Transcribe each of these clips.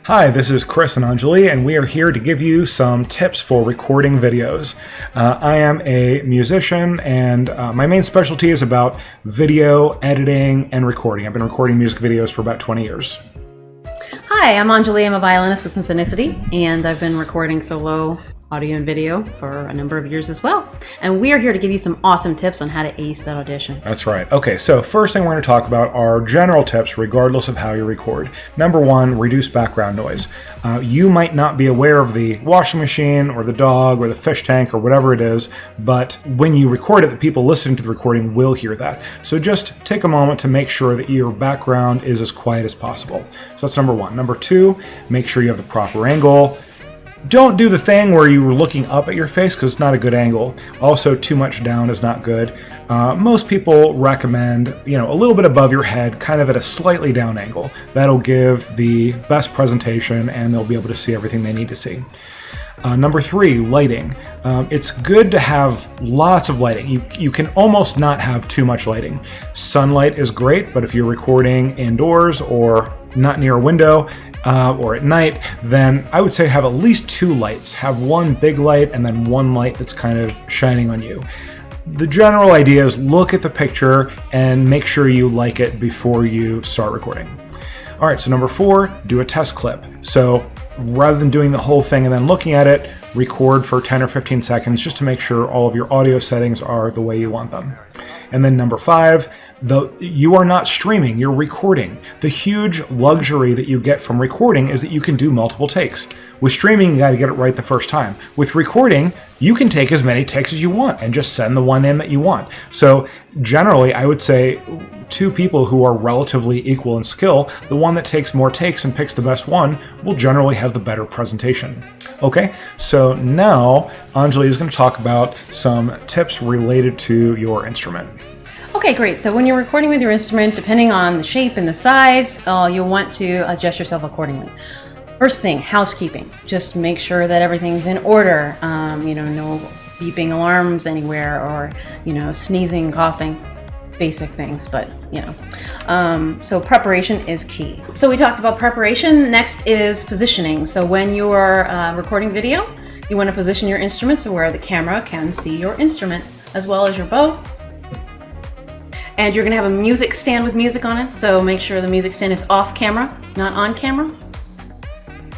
Hi, this is Chris and Anjali, and we are here to give you some tips for recording videos. I am a musician, and my main specialty is about video editing and recording. I've been recording music videos for about 20 years. Hi, I'm Anjali. I'm a violinist with Symphonicity, and I've been recording solo audio and video for a number of years as well. And we are here to give you some awesome tips on how to ace that audition. That's right. Okay, so first thing we're going to talk about are general tips regardless of how you record. Number one, reduce background noise. You might not be aware of the washing machine or the dog or the fish tank or whatever it is, but when you record it, the people listening to the recording will hear that. So just take a moment to make sure that your background is as quiet as possible. So that's number one. Number two, make sure you have the proper angle. Don't do the thing where you were looking up at your face because it's not a good angle. Also, too much down is not good. Most people recommend, a little bit above your head, kind of at a slightly down angle. That'll give the best presentation and they'll be able to see everything they need to see. Number three, lighting. It's good to have lots of lighting. You can almost not have too much lighting. Sunlight is great, but if you're recording indoors or not near a window, or at night, then I would say have at least two lights. Have one big light and then one light that's kind of shining on you. The general idea is look at the picture and make sure you like it before you start recording. All right, so number four, do a test clip. So rather than doing the whole thing and then looking at it, record for 10 or 15 seconds just to make sure all of your audio settings are the way you want them. And then number five, you are not streaming, you're recording. The huge luxury that you get from recording is that you can do multiple takes. With streaming, you got to get it right the first time. With recording, you can take as many takes as you want and just send the one in that you want. So generally, I would say two people who are relatively equal in skill, the one that takes more takes and picks the best one will generally have the better presentation. Okay, so now Anjali is going to talk about some tips related to your instrument. Okay, great. So when you're recording with your instrument, depending on the shape and the size, you'll want to adjust yourself accordingly. First thing, housekeeping. Just make sure that everything's in order. No beeping alarms anywhere or, sneezing, coughing, basic things, but, So preparation is key. So we talked about preparation. Next is positioning. So when you're recording video, you want to position your instrument so where the camera can see your instrument as well as your bow. And you're going to have a music stand with music on it, so make sure the music stand is off camera, not on camera.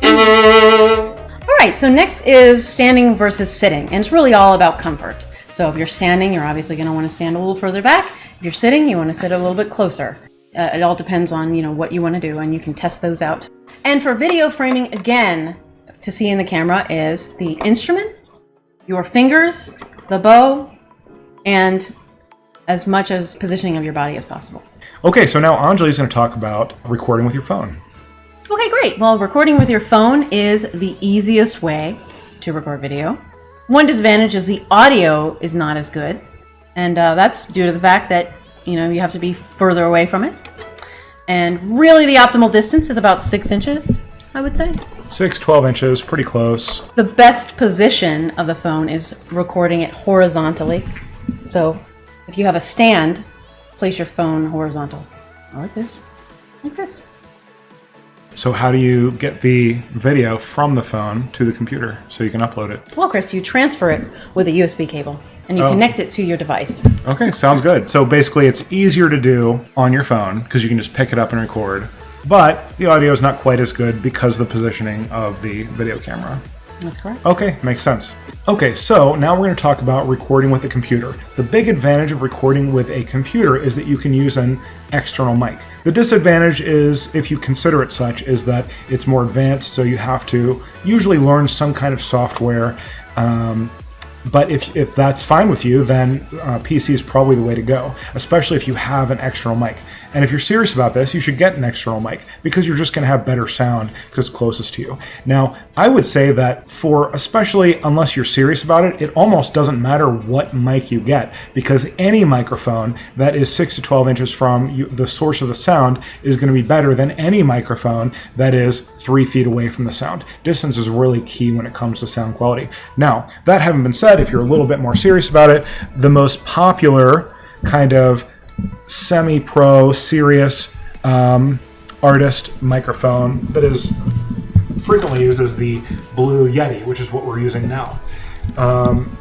All right, so next is standing versus sitting, and it's really all about comfort. So if you're standing, you're obviously going to want to stand a little further back. If you're sitting, you want to sit a little bit closer. It all depends on what you want to do, and you can test those out. And for video framing, again, to see in the camera is the instrument, your fingers, the bow, and as much as positioning of your body as possible. Okay, so now Anjali is going to talk about recording with your phone. Okay, great. Well, recording with your phone is the easiest way to record video. One disadvantage is the audio is not as good, and that's due to the fact that you have to be further away from it. And really, the optimal distance is about 6 inches, I would say. 12 inches, pretty close. The best position of the phone is recording it horizontally. So if you have a stand, place your phone horizontal. Like this. Like this. So how do you get the video from the phone to the computer so you can upload it? Well, Chris, you transfer it with a USB cable and you connect it to your device. Okay, sounds good. So basically it's easier to do on your phone because you can just pick it up and record. But the audio is not quite as good because of the positioning of the video camera. That's correct. Okay, makes sense. Okay, so now we're going to talk about recording with a computer. The big advantage of recording with a computer is that you can use an external mic. The disadvantage is, if you consider it such, is that it's more advanced, so you have to usually learn some kind of software. But if that's fine with you, then PC is probably the way to go, especially if you have an external mic. And if you're serious about this, you should get an external mic because you're just going to have better sound because it's closest to you. Now, I would say that especially unless you're serious about it, it almost doesn't matter what mic you get because any microphone that is 6 to 12 inches from the source of the sound is going to be better than any microphone that is 3 feet away from the sound. Distance is really key when it comes to sound quality. Now, that having been said, if you're a little bit more serious about it, the most popular kind of semi-pro, serious artist microphone that is frequently used is the Blue Yeti, which is what we're using now.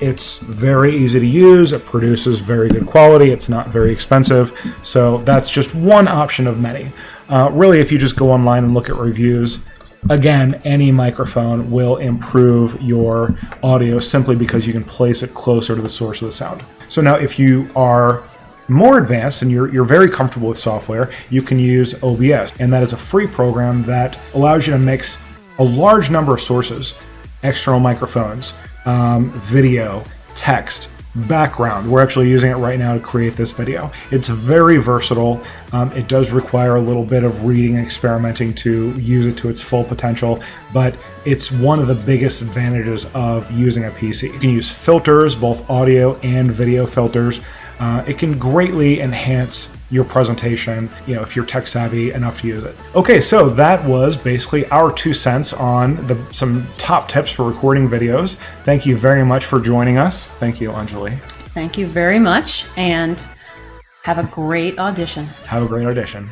It's very easy to use. It produces very good quality. It's not very expensive. So that's just one option of many. Really, if you just go online and look at reviews, again, any microphone will improve your audio simply because you can place it closer to the source of the sound. So now if you are more advanced and you're very comfortable with software, you can use OBS. And that is a free program that allows you to mix a large number of sources, external microphones, video, text, background. We're actually using it right now to create this video. It's very versatile. It does require a little bit of reading and experimenting to use it to its full potential, but it's one of the biggest advantages of using a PC. You can use filters, both audio and video filters. It can greatly enhance your presentation, if you're tech savvy enough to use it. Okay, so that was basically our 2 cents on some top tips for recording videos. Thank you very much for joining us. Thank you, Anjali. Thank you very much, and have a great audition. Have a great audition.